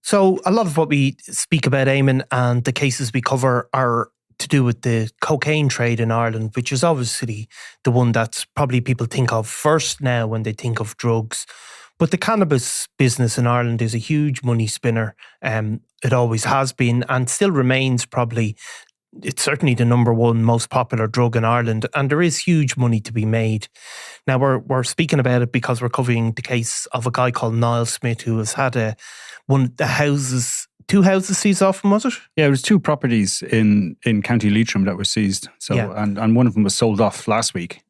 So a lot of what we speak about, Eamon, and the cases we cover are to do with the cocaine trade in Ireland, which is obviously the one that's probably people think of first now when they think of drugs. But the cannabis business in Ireland is a huge money spinner. It always has been and still remains probably. It's certainly the number one most popular drug in Ireland, and there is huge money to be made. Now, we're speaking about it because we're covering the case of a guy called Niall Smith who has had two houses seized off him, was it? Yeah, it was two properties in County Leitrim that were seized. So, yeah. and one of them was sold off last week.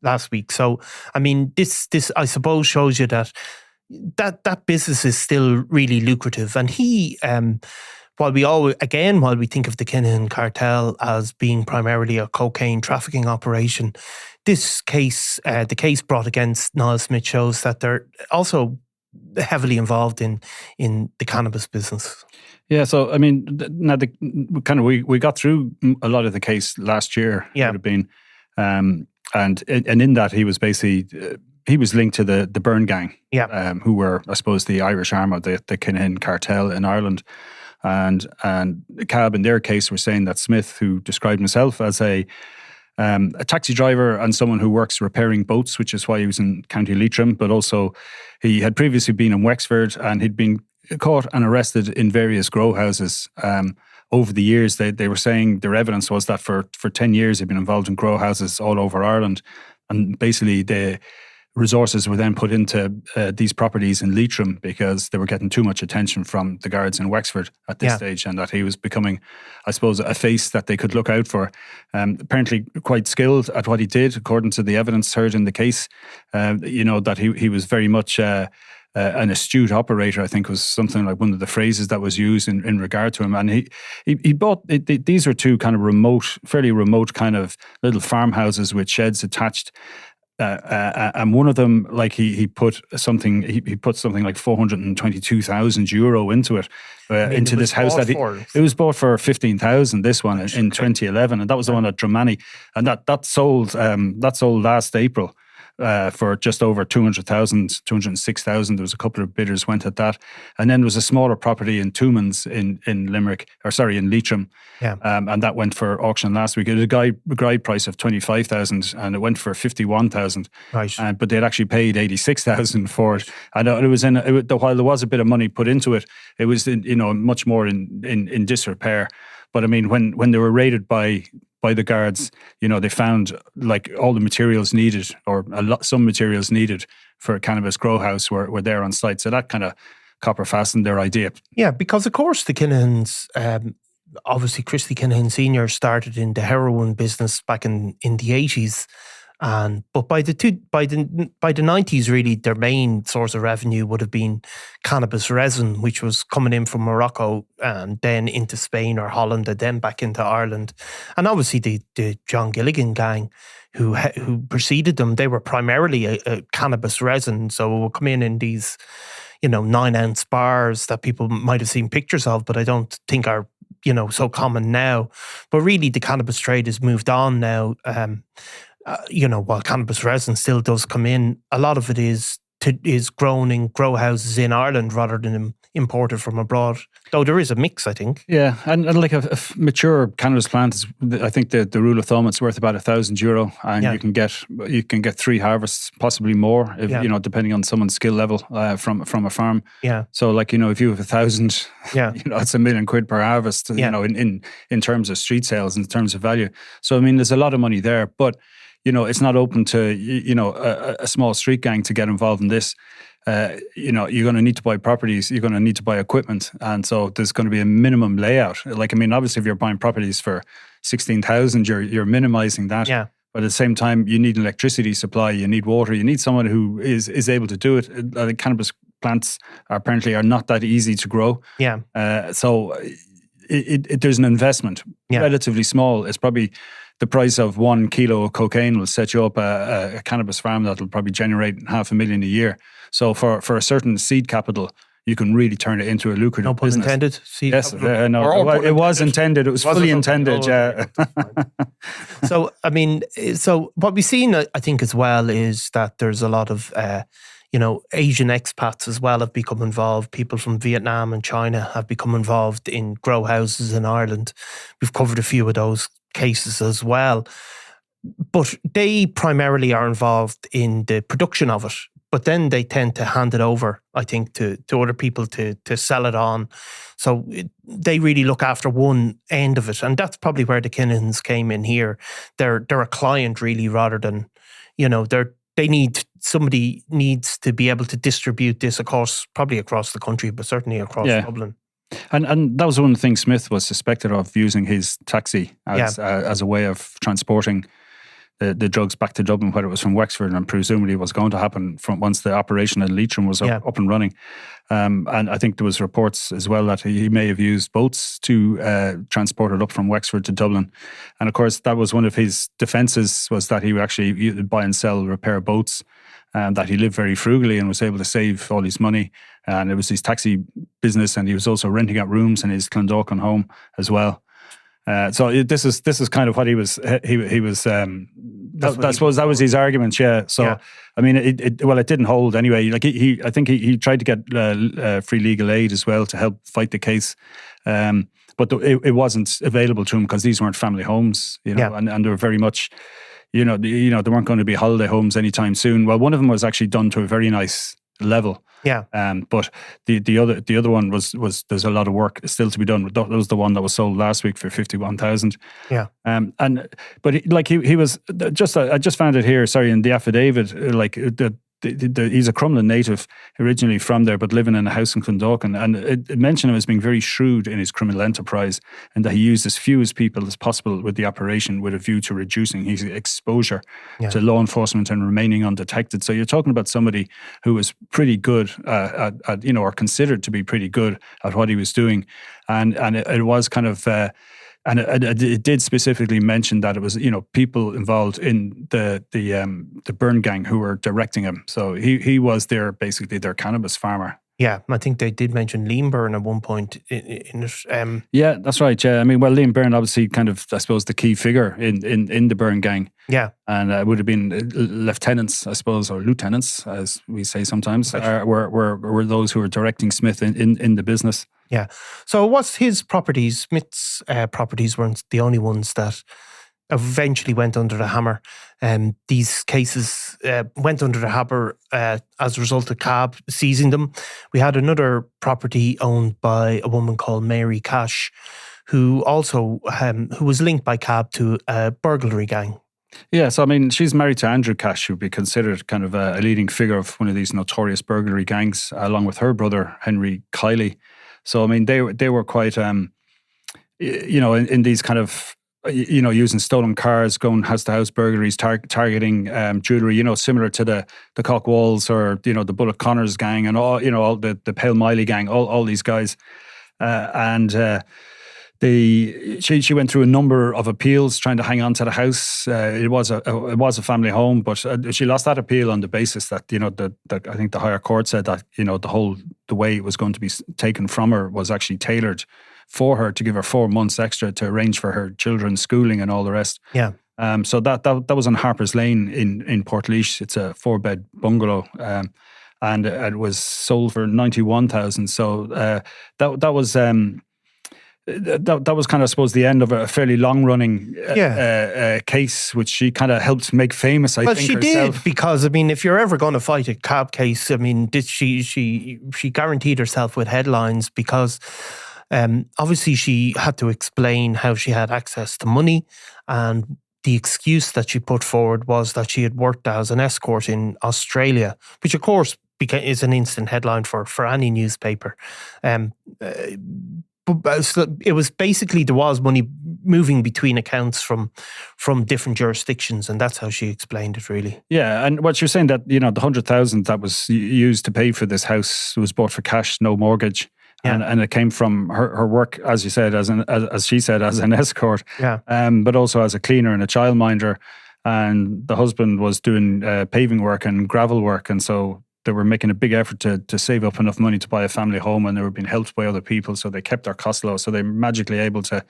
So, I mean, this I suppose shows you that business is still really lucrative. And he, while we think of the Kinahan Cartel as being primarily a cocaine trafficking operation, this case, the case brought against Nile Smith, shows that they're also heavily involved in the cannabis business. Yeah, so I mean, now we got through a lot of the case last year. Yeah, would have been, and in that he was basically he was linked to the Byrne gang. Yeah, who were, I suppose, the Irish arm of the Kinahan Cartel in Ireland. And CAB in their case were saying that Smith, who described himself as a taxi driver and someone who works repairing boats, which is why he was in County Leitrim, but also he had previously been in Wexford and he'd been caught and arrested in various growhouses. Over the years, they were saying their evidence was that for 10 years he'd been involved in growhouses all over Ireland, and basically the resources were then put into these properties in Leitrim because they were getting too much attention from the guards in Wexford at this stage, and that he was becoming, I suppose, a face that they could look out for. Apparently quite skilled at what he did, according to the evidence heard in the case. That he was very much an astute operator, I think was something like one of the phrases that was used in regard to him. And he bought, these were two kind of fairly remote kind of little farmhouses with sheds attached. And one of them, like he put something like €422,000 into it, into this house it was bought for 15,000. This one in 2011, and that was the one at Dramani, and that sold last April. For just over 200,000, 206,000. There was a couple of bidders went at that. And then there was a smaller property in Toomans in Leitrim. Yeah. And that went for auction last week. It was a guide price of 25,000 and it went for 51,000. Right. But they'd actually paid 86,000 for it. And it was while there was a bit of money put into it, it was much more in disrepair. But I mean, when they were raided by the guards, they found like all the materials needed, or some materials needed for a cannabis grow house were there on site. So that kind of copper fastened their idea. Yeah, because of course the Kinahans, obviously Christy Kinahan Sr. started in the heroin business back in the 80s. But by the 90s, really, their main source of revenue would have been cannabis resin, which was coming in from Morocco and then into Spain or Holland and then back into Ireland. And obviously the John Gilligan gang who preceded them, they were primarily a cannabis resin. So it would come in these, 9-ounce bars that people might have seen pictures of, but I don't think are, so common now. But really the cannabis trade has moved on now. While cannabis resin still does come in, a lot of it is grown in grow houses in Ireland rather than imported from abroad. Though there is a mix, I think. Yeah, and like a mature cannabis plant is, I think the rule of thumb, it's worth about €1,000, and you can get 3 harvests, possibly more, if, depending on someone's skill level from a farm. Yeah. So like if you have 1,000, it's £1 million per harvest. In terms of street sales, in terms of value. So I mean, there's a lot of money there, but. It's not open to, a small street gang to get involved in this. You're going to need to buy properties, you're going to need to buy equipment. And so there's going to be a minimum layout. Like, I mean, obviously if you're buying properties for 16,000, you're minimizing that. Yeah. But at the same time, you need an electricity supply, you need water, you need someone who is able to do it. Cannabis plants are not that easy to grow. Yeah. So there's an investment, relatively small. It's probably the price of 1 kilo of cocaine will set you up a cannabis farm that will probably generate $500,000 a year. So for a certain seed capital, you can really turn it into a lucrative business. No pun intended. Seed yes, capital. It was intended. It was fully intended. Yeah. So I mean, what we've seen, I think, as well, is that there's a lot of Asian expats as well have become involved. People from Vietnam and China have become involved in grow houses in Ireland. We've covered a few of those cases as well. But they primarily are involved in the production of it. But then they tend to hand it over, I think, to other people to sell it on. So they really look after one end of it. And that's probably where the Kinahans came in here. They're a client really, rather than, somebody needs to be able to distribute this, of course, probably across the country, but certainly across Dublin. And that was one of the things Smith was suspected of, using his taxi as a way of transporting the drugs back to Dublin, whether it was from Wexford, and presumably was going to happen from once the operation in Leitrim was up and running. And I think there was reports as well that he may have used boats to transport it up from Wexford to Dublin. And of course, that was one of his defences, was that he would actually buy and sell repair boats, and that he lived very frugally and was able to save all his money. And it was his taxi business, and he was also renting out rooms in his Clondalkin home as well. So this is kind of what he was. He was. I suppose that was his argument. Yeah. So I mean, it didn't hold anyway. Like I think he tried to get free legal aid as well to help fight the case, but it wasn't available to him because these weren't family homes, and they were very much, they weren't going to be holiday homes anytime soon. Well, one of them was actually done to a very nice level. Yeah. But the other one was there's a lot of work still to be done. That was the one that was sold last week for 51,000. Yeah. But he was just, I just found it here. Sorry, in the affidavit, he's a Crumlin native, originally from there, but living in a house in Clondalkin. And it mentioned him as being very shrewd in his criminal enterprise, and that he used as few as people as possible with the operation, with a view to reducing his exposure to law enforcement and remaining undetected. So you're talking about somebody who was pretty good at or considered to be pretty good at what he was doing. And it was kind of... And it did specifically mention that it was, people involved in the Byrne gang who were directing him. So he was basically their cannabis farmer. Yeah, I think they did mention Liam Byrne at one point in it. Yeah, that's right. Yeah, I mean, Liam Byrne obviously kind of, I suppose, the key figure in the Byrne gang. Yeah, and it would have been lieutenants, I suppose, or lieutenants, as we say sometimes, were those who were directing Smith in the business. Yeah. So what's his properties? Smith's properties weren't the only ones that eventually went under the hammer. These cases went under the hammer as a result of CAB seizing them. We had another property owned by a woman called Mary Cash, who also who was linked by CAB to a burglary gang. Yeah, so I mean, she's married to Andrew Cash, who'd be considered kind of a leading figure of one of these notorious burglary gangs, along with her brother, Henry Kiley. So, I mean, they were quite, in these kind of, using stolen cars, going house to house burglaries, targeting jewellery, similar to the Cock Walls or, the Bullock Connors gang and all the Pale Miley gang, all these guys. She went through a number of appeals trying to hang on to the house. It was a family home, but she lost that appeal on the basis that I think the higher court said that the way it was going to be taken from her was actually tailored for her, to give her 4 months extra to arrange for her children's schooling and all the rest. Yeah. So that was on Harper's Lane in Portlaoise. It's a 4-bed bungalow. And it was sold for 91,000. So that was. That was kind of, I suppose, the end of a fairly long-running case, which she kind of helped make famous, I think, herself. Well, she did, because, I mean, if you're ever going to fight a CAB case, I mean, she guaranteed herself with headlines, because obviously she had to explain how she had access to money, and the excuse that she put forward was that she had worked as an escort in Australia, which, of course, is an instant headline for any newspaper. But it was basically, there was money moving between accounts from different jurisdictions, and that's how she explained it, really. Yeah, and what you're saying, that the 100,000 that was used to pay for this house was bought for cash, no mortgage, and it came from her work, as you said, as she said, as an escort, but also as a cleaner and a childminder, and the husband was doing paving work and gravel work, and so they were making a big effort to save up enough money to buy a family home, and they were being helped by other people, so they kept their costs low. So they were magically able to,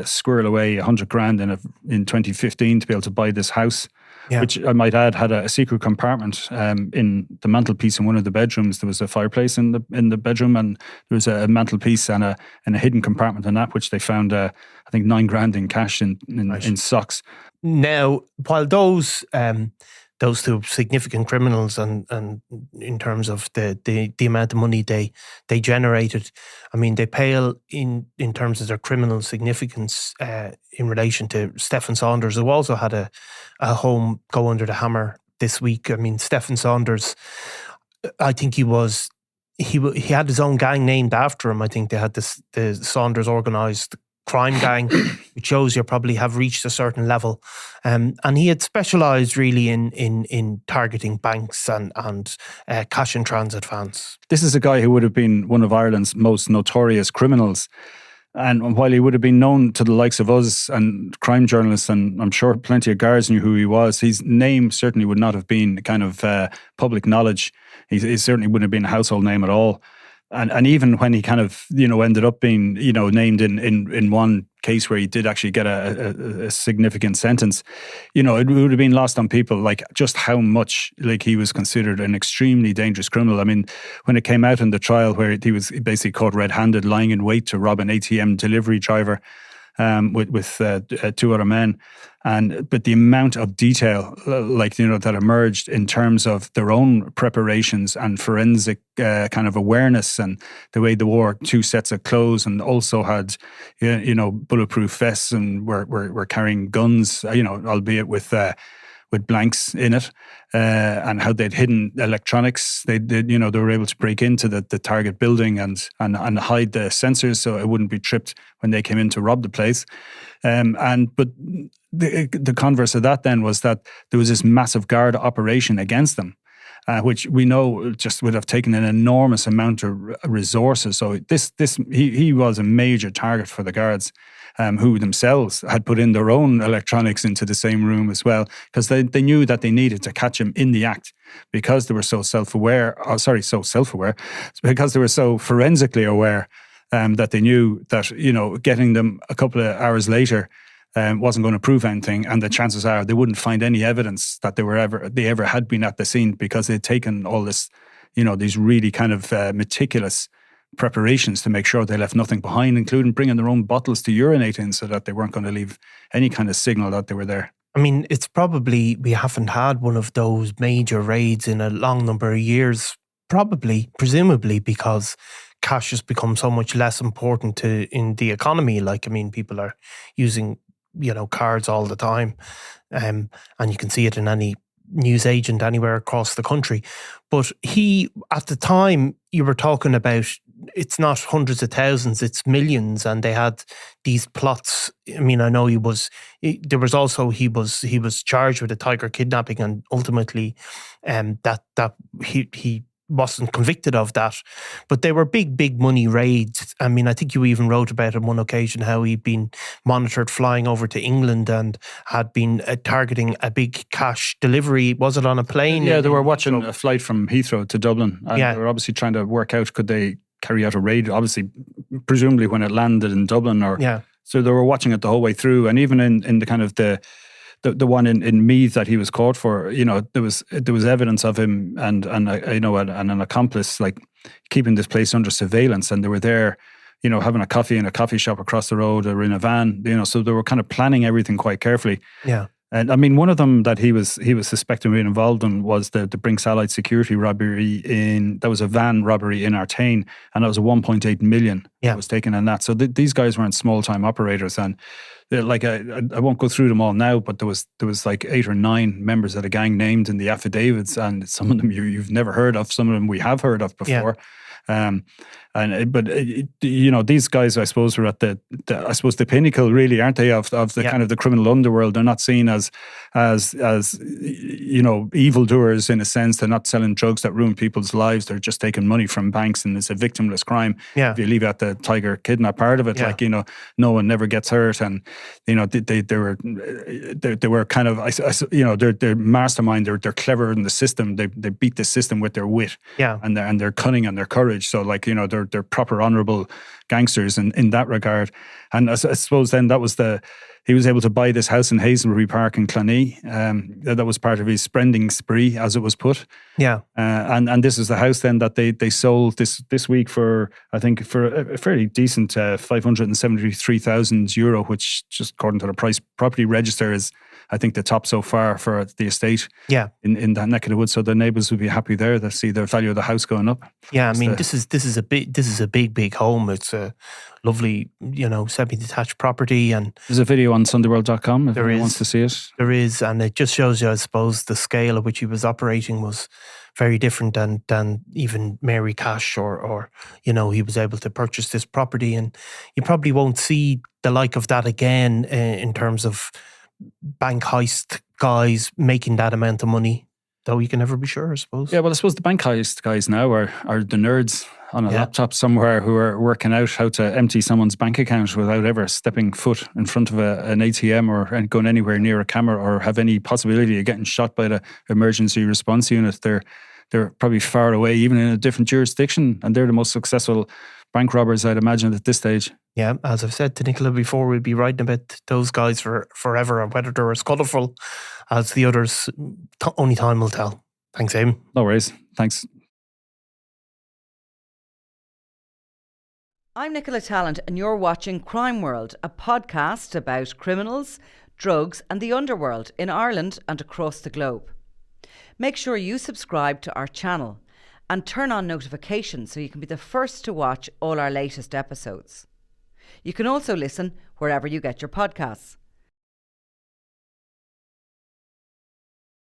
squirrel away 100 grand in 2015 to be able to buy this house. Yeah. which I might add had a secret compartment in the mantelpiece in one of the bedrooms. There was a fireplace in the bedroom, and there was a mantelpiece and a hidden compartment in that, which they found I think $9,000 in cash in socks. Now, while those two significant criminals and in terms of the amount of money they generated, I mean, they pale in terms of their criminal significance in relation to Stephen Saunders, who also had a home go under the hammer this week. I mean, Stephen Saunders, I think he had his own gang named after him. I think they had the Saunders Organised Crime Gang, which shows you probably have reached a certain level. And he had specialised really in targeting banks and cash in transit vans. This is a guy who would have been one of Ireland's most notorious criminals. And while he would have been known to the likes of us and crime journalists, and I'm sure plenty of guards knew who he was, his name certainly would not have been kind of public knowledge. He certainly wouldn't have been a household name at all. And even when he kind of, ended up being, named in one case where he did actually get a significant sentence, it would have been lost on people, like just how much like he was considered an extremely dangerous criminal. I mean, when it came out in the trial where he was basically caught red-handed lying in wait to rob an ATM delivery driver with two other men. But the amount of detail, that emerged in terms of their own preparations and forensic kind of awareness, and the way they wore two sets of clothes and also had, bulletproof vests and were carrying guns, albeit with blanks in it, and how they'd hidden electronics. They were able to break into the target building and hide the sensors so it wouldn't be tripped when they came in to rob the place. But the converse of that then was that there was this massive guard operation against them, which we know just would have taken an enormous amount of resources. So he was a major target for the guards, who themselves had put in their own electronics into the same room as well, because they knew that they needed to catch him in the act, because they were so self-aware, because they were so forensically aware, that they knew that, getting them a couple of hours later wasn't going to prove anything, and the chances are they wouldn't find any evidence that they ever had been at the scene, because they'd taken all this, these really kind of meticulous preparations to make sure they left nothing behind, including bringing their own bottles to urinate in so that they weren't going to leave any kind of signal that they were there. I mean, it's probably, we haven't had one of those major raids in a long number of years, presumably because cash has become so much less important in the economy. Like, I mean, people are using, cards all the time, and you can see it in any news agent anywhere across the country. But at the time, you were talking about, it's not hundreds of thousands, it's millions, and they had these plots. I mean, I know he was charged with a tiger kidnapping, and ultimately that he wasn't convicted of that. But they were big money raids. I mean, I think you even wrote about on one occasion how he'd been monitored flying over to England and had been targeting a big cash delivery. Was it on a plane? Yeah, they were watching a flight from Heathrow to Dublin, and they were obviously trying to work out, could they carry out a raid, obviously, presumably when it landed in Dublin, so they were watching it the whole way through. And even in the kind of the one in Meath that he was caught for, there was evidence of him and an accomplice, like, keeping this place under surveillance, and they were there, having a coffee in a coffee shop across the road or in a van, so they were kind of planning everything quite carefully. Yeah. And I mean, one of them that he was suspected of being involved in was the Brinks Allied security robbery that was a van robbery in Artane, and that was a 1.8 million that was taken in that. So these guys weren't small time operators, and like I won't go through them all now, but there was like 8 or 9 members of the gang named in the affidavits, and some of them you've never heard of, some of them we have heard of before. These guys, I suppose, were at the pinnacle, really, aren't they, of the kind of the criminal underworld. They're not seen as evildoers in a sense. They're not selling drugs that ruin people's lives. They're just taking money from banks, and it's a victimless crime. Yeah. If you leave out the tiger kidnap part of it, no one never gets hurt, and they were kind of they're mastermind. They're clever in the system. They beat the system with their wit, and their cunning and their courage. So they're proper honourable gangsters in that regard. And I suppose then that was he was able to buy this house in Hazelbury Park in Clonee. That was part of his spending spree, as it was put. Yeah. And this is the house then that they sold this week for, I think, for a fairly decent €573,000, which, just according to the price property register, is, I think, the top so far for the estate. Yeah. In that neck of the woods. So the neighbours would be happy there to see the value of the house going up. Yeah, I mean, this is a big home. It's a lovely, semi-detached property, and there's a video on SundayWorld.com if anyone wants to see it. There is, and it just shows you, I suppose, the scale at which he was operating was very different than even Mary Cash, or he was able to purchase this property, and you probably won't see the like of that again in terms of bank heist guys making that amount of money. Though you can never be sure, I suppose. Yeah, well, I suppose the bank heist guys now are the nerds on a laptop somewhere who are working out how to empty someone's bank account without ever stepping foot in front of an ATM or going anywhere near a camera or have any possibility of getting shot by the emergency response unit. They're probably far away, even in a different jurisdiction, and they're the most successful bank robbers, I'd imagine, at this stage. Yeah, as I've said to Nicola before, we'll be writing about those guys for forever, and whether they're as colourful as the others, only time will tell. Thanks, Eamon. No worries. Thanks. I'm Nicola Tallant, and you're watching Crime World, a podcast about criminals, drugs and the underworld in Ireland and across the globe. Make sure you subscribe to our channel and turn on notifications so you can be the first to watch all our latest episodes. You can also listen wherever you get your podcasts.